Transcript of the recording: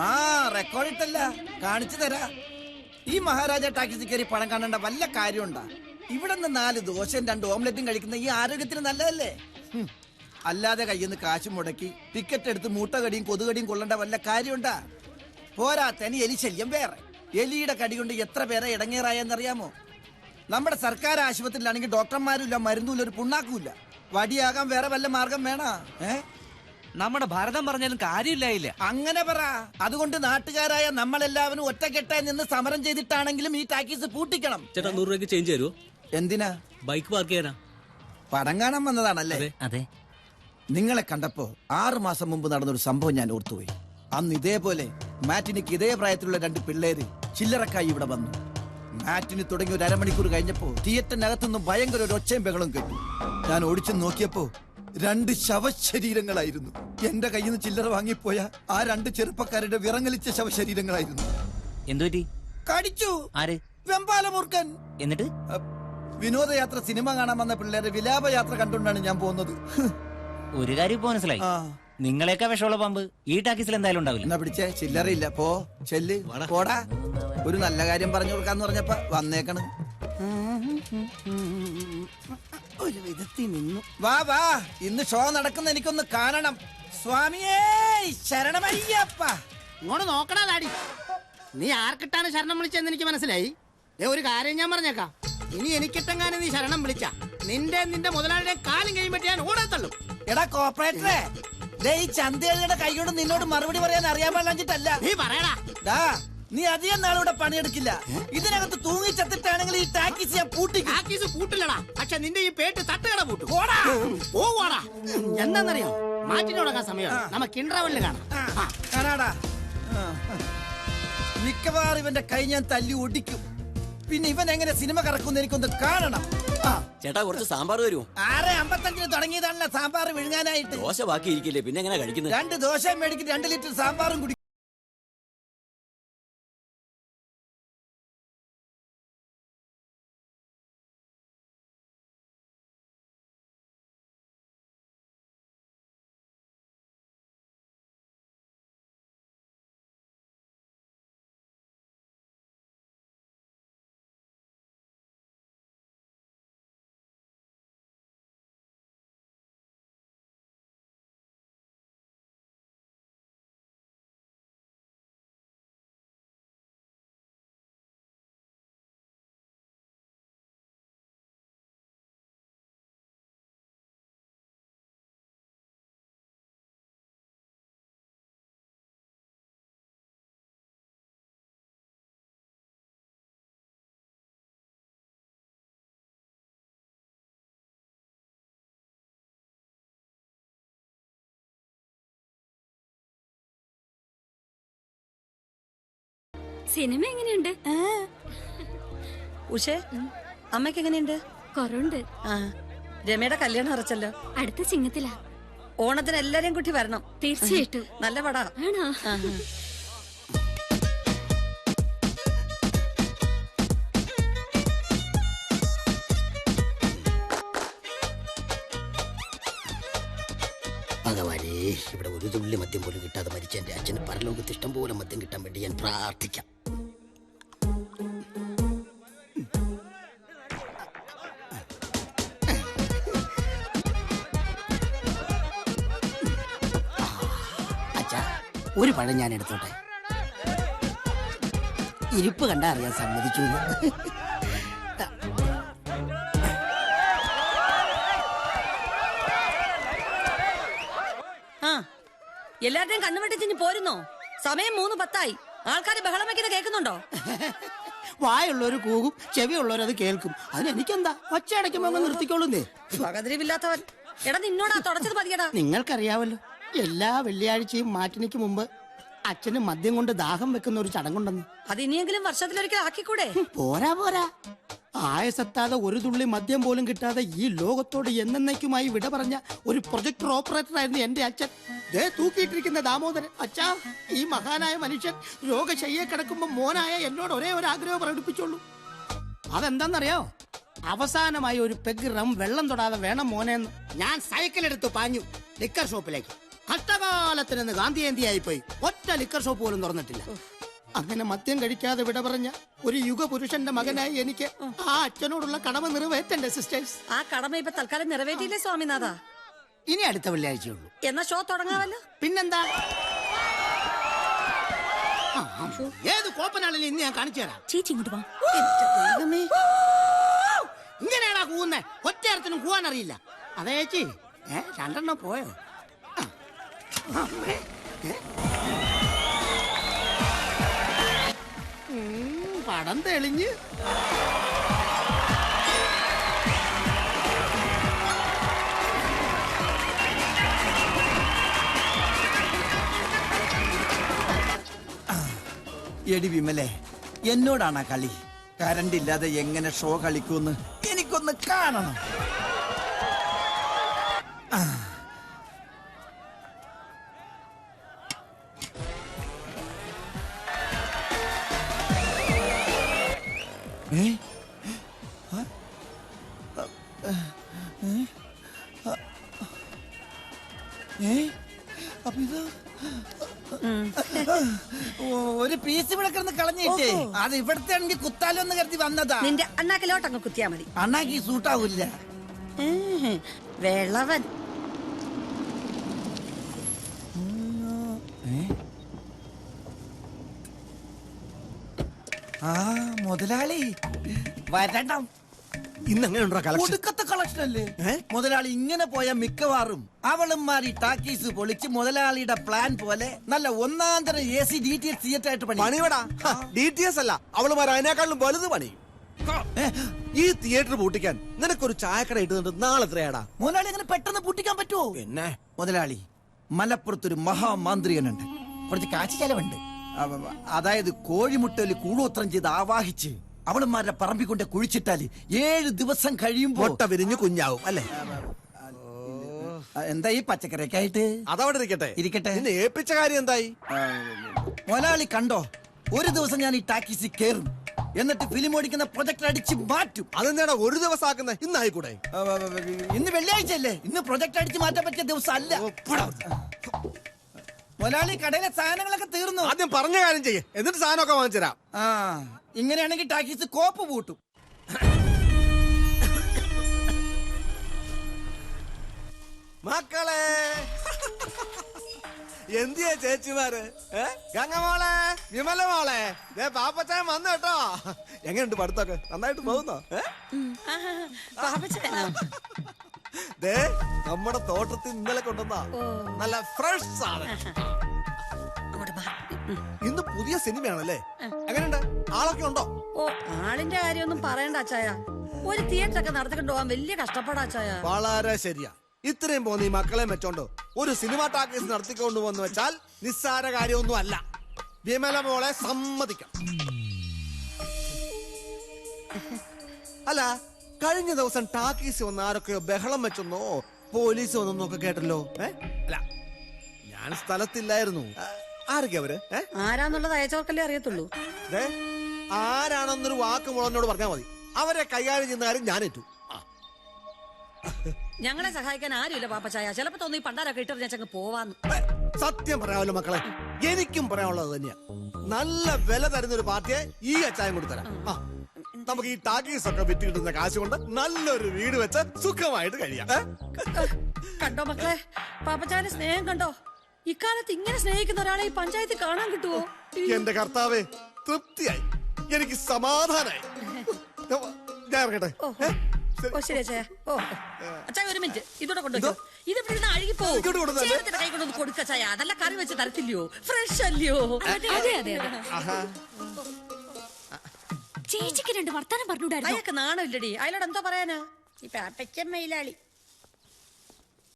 ആ റെക്കോർഡിട്ടല്ല, കാണിച്ചു തരാ. ഈ മഹാരാജ ടാക്സി കയറി പണം കാണേണ്ട വല്ല കാര്യമുണ്ടാ? ഇവിടെ നിന്ന് 4 ദോശയും 2 ഓംലെറ്റും കഴിക്കുന്ന ഈ ആരോഗ്യത്തിന് നല്ലതല്ലേ? അല്ലാതെ കയ്യിൽ നിന്ന് കാശ് മുടക്കി ടിക്കറ്റ് എടുത്ത് മൂട്ടകടിയും കൊതുകടിയും കൊള്ളേണ്ട വല്ല കാര്യമുണ്ടാ? പോരാത്തനി എലി ശല്യം വേറെ. എലിയുടെ കടി കൊണ്ട് എത്ര പേരെ ഇടങ്ങേറായെന്നറിയാമോ? നമ്മുടെ സർക്കാർ ആശുപത്രിയിലാണെങ്കിൽ ഡോക്ടർമാരുമില്ല, മരുന്നുമില്ല, ഒരു പുണ്ണാക്കുമില്ല. വടിയാകാൻ വേറെ വല്ല മാർഗം വേണോ? നമ്മുടെ ഭാരതം പറഞ്ഞാലും കാര്യമില്ലായില്ല. അങ്ങനെ പറ. അതുകൊണ്ട് നാട്ടുകാരായ നമ്മളെല്ലാവരും ഒറ്റക്കെട്ടായി നിന്ന് സമരം ചെയ്തിട്ടാണെങ്കിലും ഈ ടാക്കീസ് പൂട്ടിക്കണം. ചേട്ടാ 100 രൂപയ്ക്ക് ചേഞ്ച് തരുമോ? എന്തിനാ? ബൈക്ക് പാർക്ക് ചെയ്യാനാ. പടം കാണാൻ വന്നതാണല്ലേ? അതെ. നിങ്ങളെ കണ്ടപ്പോ 6 മാസം മുമ്പ് നടന്നൊരു സംഭവം ഞാൻ ഓർത്തുപോയി. അന്ന് ഇതേപോലെ മാറ്റിനിക്ക് ഇതേ പ്രായത്തിലുള്ള 2 പിള്ളേര് ചില്ലറക്കായി ഇവിടെ വന്നു. മാറ്റിന് തുടങ്ങി ഒരു അരമണിക്കൂർ കഴിഞ്ഞപ്പോ തിയേറ്ററിനകത്തുനിന്ന് ഭയങ്കര ഒരു ഒച്ചയും ബഹളം കേട്ടു. ഞാൻ ഓടിച്ചു നോക്കിയപ്പോ 2 ശവശരീരങ്ങളായിരുന്നു. എന്റെ കയ്യിൽ നിന്ന് ചില്ലറ വാങ്ങിപ്പോയ ആ 2 ചെറുപ്പക്കാരുടെ വിറങ്ങലിച്ച ശവശരീരങ്ങളായിരുന്നു. എന്തുപറ്റി? കടിച്ചു. ആര്? വെമ്പാലമൂർഖൻ. എന്നിട്ട് വിനോദയാത്ര സിനിമ കാണാൻ വന്ന പിള്ളേരെ വിലാപയാത്ര കണ്ടുകൊണ്ടാണ് ഞാൻ പോകുന്നത്. ഒരു കാര്യം ഇപ്പൊ മനസ്സിലായി. നിങ്ങളെയൊക്കെ വിഷമുള്ള പമ്പ് ഈ ടാക്കീസിൽ എന്തായാലും ഉണ്ടാവില്ല. എന്നാ പിടിച്ചേ, ചില്ലറയില്ല. പോ, ചെല്ല്, പോടാ. ഒരു നല്ല കാര്യം പറഞ്ഞു കൊടുക്കാന്ന് പറഞ്ഞപ്പോ വന്നേക്കണ്. ഒരു വിധത്തിൽ നിന്നു. വാ വാ, ഇന്ന് ഷോ നടക്കുന്ന എനിക്കൊന്ന് കാണണം. സ്വാമിയേ ശരണമയ്യപ്പ. ഇങ്ങോട്ട് നോക്കടാ ഡാഡി. നീ ആർക്കിട്ടാണ് ശരണം വിളിച്ചെന്ന് എനിക്ക് മനസ്സിലായി. ഒരു കാര്യം ഞാൻ പറഞ്ഞേക്കാം, ഇനി എനിക്കിട്ടെങ്ങാനും നീ ശരണം വിളിച്ച നിന്റെ മുതലാളിയുടെ കാലും കഴിയുമ്പോ ഞാൻ ഓടത്തുള്ളൂ. എടാ കോപ്പറേറ്ററെ, ഈ ചന്തയുടെ കൈകൊണ്ട് നിന്നോട് മറുപടി പറയാൻ അറിയാൻ പാടില്ല. നീ പറയടാ. നീ അധികം നാളിവിടെ പണിയെടുക്കില്ല. ഇതിനകത്ത് തൂങ്ങി ചത്തിട്ടാണെങ്കിൽ ഈ ടാക്കീസ് ഞാൻ പൂട്ടിക്കും. ടാക്കീസ് പൂട്ടില്ലടാ, പക്ഷെ നിന്റെ ഈ പേട്ട് തട്ടുകട പൂട്ടും. പോവാടാ. എന്താന്നറിയോ, മാറ്റിനോടക്കാൻ സമയം നമുക്ക് ഇന്റർവെല്ലിൽ കാണാടാ. മിക്കവാറും ഇവന്റെ കൈ ഞാൻ തല്ലി ഒടിക്കും. പിന്നെ ഇവൻ എങ്ങനെ സിനിമ കറക്കുന്ന എനിക്കൊന്ന് കാണണം. ചേട്ടാ കുറച്ച് സാമ്പാർ തരുമോ? 6:55 തുടങ്ങിയതാണല്ലോ സാമ്പാർ വിഴുങ്ങാനായിട്ട്. ദോശ ബാക്കി ഇരിക്കില്ലേ, പിന്നെ എങ്ങനെ കഴിക്കുന്നത്? 2 ദോശയും മേടിക്കും, 2 ലിറ്റർ സാമ്പാറും കുടിക്കും. സിനിമ എങ്ങനെയുണ്ട് ഉഷേ? അമ്മയ്ക്ക് എങ്ങനെയുണ്ട്? കുറവുണ്ട്. രമയുടെ കല്യാണം അറച്ചല്ലോ, അടുത്ത ചിങ്ങത്തിലാ. ഓണത്തിന് എല്ലാരെയും കൂട്ടി വരണം. തീർച്ചയായിട്ടും. നല്ല പടാ. ആണോ? ഭഗവാനേ, ഇവിടെ ഒരു തുള്ളി മദ്യം പോലും കിട്ടാതെ മരിച്ച എന്റെ അച്ഛന് പരലോകത്ത് ഇഷ്ടം പോലെ മദ്യം കിട്ടാൻ വേണ്ടി ഞാൻ പ്രാർത്ഥിക്കാം. അച്ഛാ, ഒരു പഴം ഞാൻ എടുത്തോട്ടെ. ഇരിപ്പ് കണ്ടാ അറിയാൻ സമ്മതിച്ചു. എല്ലാരുടെയും കണ്ണുവെട്ടിച്ചിഞ്ഞ് പോരുന്നോ? സമയം 3:10. ആൾക്കാര് ബഹളം വയ്ക്കുന്നത് കേൾക്കുന്നുണ്ടോ? വായുള്ളവര് കൂകും, ചെവിയുള്ളവരത് കേൾക്കും. അതിനെനിക്കെന്താ, ഒച്ച അടയ്ക്കുമ്പോ അങ്ങ് നിർത്തിക്കോളുന്നേ. പകതിരിവില്ലാത്തവൻ. എടാ നിന്നോടാ തുടച്ചത് മതിയടാ. നിങ്ങൾക്കറിയാവല്ലോ, എല്ലാ വെള്ളിയാഴ്ചയും മാറ്റിനിക്ക് മുമ്പ് അച്ഛന് മദ്യം കൊണ്ട് ദാഹം വെക്കുന്ന ഒരു ചടങ്ങുണ്ടെന്ന്. അത് ഇനിയെങ്കിലും വർഷത്തിലൊരിക്കൽ ആക്കിക്കൂടെ? പോരാ. ആയസെത്താതെ ഒരു തുള്ളി മദ്യം പോലും കിട്ടാതെ ഈ ലോകത്തോട് എന്നേക്കുമായി വിട പറഞ്ഞ ഒരു പ്രൊജക്ടർ ഓപ്പറേറ്റർ ആയിരുന്നു എന്റെ അച്ഛൻ. തൂക്കിയിട്ടിരിക്കുന്ന ദാമോദരൻ. അച്ഛാ, ഈ മഹാനായ മനുഷ്യൻ രോഗശയ്യെ കിടക്കുമ്പോ മോനായ എന്നോട് ഒരേ ഒരു ആഗ്രഹം പ്രകടിപ്പിച്ചോളൂ. അതെന്താന്നറിയോ? അവസാനമായി ഒരു പെഗ് റം വെള്ളം തൊടാതെ വേണം മോനെന്ന്. ഞാൻ സൈക്കിൾ എടുത്ത് പാഞ്ഞു ലിക്കർ ഷോപ്പിലേക്ക്. കഷ്ടകാലത്തിനെന്ന് ഗാന്ധി ജയന്തിയായി പോയി. ഒറ്റ ലിക്കർ ഷോപ്പ് പോലും തുറന്നിട്ടില്ല. അങ്ങനെ മദ്യം കഴിക്കാതെ വിട പറഞ്ഞ ഒരു യുഗപുരുഷന്റെ മകനായി എനിക്ക് ആ അച്ഛനോടുള്ള കടമ നിറവേറ്റണ്ടേ സിസ്റ്റേഴ്സ്? ആ കടമ ഇപ്പൊ തൽക്കാലം നിറവേറ്റിയില്ലേ സ്വാമിനാഥ? ഇനി അടുത്ത വെള്ളിയാഴ്ചയുള്ളൂ. എന്നാ ഷോ തുടങ്ങാമല്ലോ. പിന്നെന്താ? ഏത് കോപ്പനാണെങ്കിലും ഇന്ന് ഞാൻ കാണിച്ചു തരാം. ചേച്ചി ഇങ്ങോട്ട് വാ. ഇങ്ങനെയാണാ കൂവുന്നേ? ഒറ്റയർത്തിനും കൂവാൻ അറിയില്ല. അതെ ചേച്ചി, രണ്ടെണ്ണം പോയോ? പടം തെളിഞ്ഞ്. എടി വിമലേ, എന്നോടാണ് ആ കളി? കറണ്ട് ഇല്ലാതെ എങ്ങനെ ഷോ കളിക്കൂന്ന് എനിക്കൊന്ന് കാണണം. അപ്പൊ ഇത് ഒരു പീസ് ഇവിടെ കിടന്ന് കളഞ്ഞിട്ടേ അത് ഇവിടത്തെ ആണെങ്കിൽ കുത്താലോ എന്ന് കരുതി വന്നതാ. നിന്റെ അണ്ണാക്കിലോട്ട് അങ്ങ് കുത്തിയാ മതി. അണ്ണാക്കി സൂട്ടാവൂല്ല. വെള്ളവൻ ആ മുതലാളി വരണം. ഇന്ന് എങ്ങനെയുണ്ടോ കളക്ഷൻ? ഒടുക്കത്തെ കളക്ഷൻ അല്ലേ മുതലാളി? ഇങ്ങനെ പോയ മിക്കവാറും അവളുമാരി ടാക്കീസ് പൊളിച്ച് മുതലാളിയുടെ പ്ലാൻ പോലെ നല്ല ഒന്നാന്തരം AC DTS തിയേറ്റർ ആയിട്ട് പണിയടാ. DTS അല്ല, അവളുമാർ അതിനേക്കാളും വലുത് പണി. ഈ തിയേറ്റർ പൂട്ടിക്കാൻ നിനക്കൊരു ചായക്കട ഇട്ടുന്നുണ്ട്. നാളെ എത്രയാടാ? മുതലാളി അങ്ങനെ പെട്ടെന്ന് പൂട്ടിക്കാൻ പറ്റുമോ? പിന്നെ മുതലാളി, മലപ്പുറത്തൊരു മഹാമാന്ത്രികനുണ്ട്. കുറച്ച് കാശ് ചെലവുണ്ട്. അതായത് കോഴിമുട്ടയിൽ കൂടോത്രം ചെയ്ത് ആവാഹിച്ച് അവളുമാരുടെ പറമ്പിൽ കൊണ്ട് കുഴിച്ചിട്ടാല് 7 ദിവസം കഴിയുമ്പോ മുട്ട വിരിഞ്ഞ് കുഞ്ഞാവും അല്ലേ? എന്താ ഈ പച്ചക്കറിയൊക്കെ ആയിട്ട്? അതവിടെ ഇരിക്കട്ടെ. ഇരിക്കട്ടെ. നിന്നെ ഏൽപ്പിച്ച കാര്യം എന്തായി? മുതലാളി കണ്ടോ, ഒരു ദിവസം ഞാൻ ഈ ടാക്കീസിൽ കയറും, എന്നിട്ട് ഫിലിം ഓടിക്കുന്ന പ്രൊജക്ടർ അടിച്ച് മാറ്റും. അതെന്താടാ ഒരു ദിവസം ആക്കുന്നേ? ഇന്നായിക്കൂടെ? ഇന്ന് വെള്ളിയാഴ്ച അല്ലേ? ഇന്ന് പ്രൊജക്ടർ അടിച്ച് മാറ്റാൻ പറ്റിയ ദിവസം അല്ല. മുതലാളി, കടയിലെ സാധനങ്ങളൊക്കെ തീർന്നു. ആദ്യം പറഞ്ഞ കാര്യം ചെയ്യേ, എന്നിട്ട് സാധനമൊക്കെ വാങ്ങിച്ചുതരാം. ഇങ്ങനെയാണെങ്കിൽ ടാക്കീസ് കോപ്പ് പൂട്ടും. മക്കളെ എന്തിയാ ചേച്ചിമാര്? ഗംഗമോളെ, വിമല മോളെ, പാപ്പച്ചായൻ വന്നു കേട്ടോ. എങ്ങനെയുണ്ട് പഠിത്തമൊക്കെ? നന്നായിട്ട് പോകുന്നോ? ദേ, നമ്മുടെ തോട്ടത്തിൽ ഇന്നലെ കൊണ്ടുവന്നാ നല്ല ഫ്രഷ് സാധനം. ഇന്ന് പുതിയ സിനിമയാണല്ലേ? എങ്ങനെയുണ്ട്? ആളൊക്കെ ഉണ്ടോ? ഓ, ആളിന്റെ കാര്യമൊന്നും പറയണ്ട അച്ചായ. ഒരു തിയേറ്റർ ഒക്കെ നടത്തിക്കൊണ്ട് പോകാൻ വലിയ കഷ്ടപ്പാടാ അച്ചായ. വളരെ ശരിയാ. ഇത്രയും പോന്ന ഈ മക്കളെ വെച്ചോണ്ട് ഒരു സിനിമ ടാക്കീസ് നടത്തിക്കൊണ്ടു വന്ന് വെച്ചാൽ നിസ്സാര കാര്യമൊന്നും അല്ല. വിമല മോളെ സമ്മതിക്കാം. അല്ല, കഴിഞ്ഞ ദിവസം ടാക്കീസ് വന്ന് ആരൊക്കെയോ ബഹളം വെച്ചെന്നോ പോലീസ് വന്നെന്നൊക്കെ കേട്ടല്ലോ. അല്ല, ഞാൻ സ്ഥലത്തില്ലായിരുന്നു. ആരൊക്കെ അവര്? ആരാന്നുള്ളത് അയച്ചവർക്കല്ലേ അറിയത്തുള്ളൂ. ആരാണെന്നൊരു വാക്ക് മുളന്നോട് പറഞ്ഞാൽ മതി. അവരെ കൈകാര്യം ചെയ്യുന്ന കാര്യം ഞാൻ ഏറ്റു. ഞങ്ങളെ സഹായിക്കാൻ ആരുമില്ല പാപ്പച്ചായ. ചിലപ്പോ തോന്നി പണ്ടാരൊക്കെ ഇട്ടെറിഞ്ഞങ്ങ് പോവാന്ന്. സത്യം പറയാമല്ലോ മക്കളെ, എനിക്കും പറയാനുള്ളത് തന്നെയാ. നല്ല വില തരുന്നൊരു പാർട്ടിയെ ഈ അച്ചായം കൂടി തരാം. നമുക്ക് ഈ ടാക്കീസ് ഒക്കെ വിറ്റ് കിട്ടുന്ന കാശ് കൊണ്ട് നല്ലൊരു വീട് വെച്ച് സുഖമായിട്ട് കഴിയാം. കണ്ടോ മക്കളെ, പാപ്പച്ചായന്റെ സ്നേഹം കണ്ടോ? ഇക്കാലത്ത് ഇങ്ങനെ സ്നേഹിക്കുന്ന ഒരാളെ ഈ പഞ്ചായത്തിൽ കാണാൻ കിട്ടുവോ? എന്റെ കർത്താവേ, തൃപ്തിയായി, എനിക്ക് സമാധാനായി. ഞാൻ ഇറങ്ങട്ടെ. ഓ ശരി അച്ഛാ. ഓ അച്ഛാ, ഒരു മിനിറ്റ്, ഇതോടെ കൊണ്ടുവയ്ക്കോ. ഇത് ഇവിടെ അഴുകിപ്പോ കൈ കൊണ്ടൊന്ന് കൊടുക്കച്ചായ. അതല്ല കറി വെച്ച് തരത്തില്ലയോ? ഫ്രഷ് അല്ലയോ? അതെ അതെ അതെ. ചേച്ചിക്ക് 2 വർത്താനം പറഞ്ഞൂടായിരുന്നു. അയാൾക്ക് നാണമില്ലടി. അയാളോട് എന്താ പറയാനാ? ഈ പാപ്പയ്ക്കും മെയിലാളി.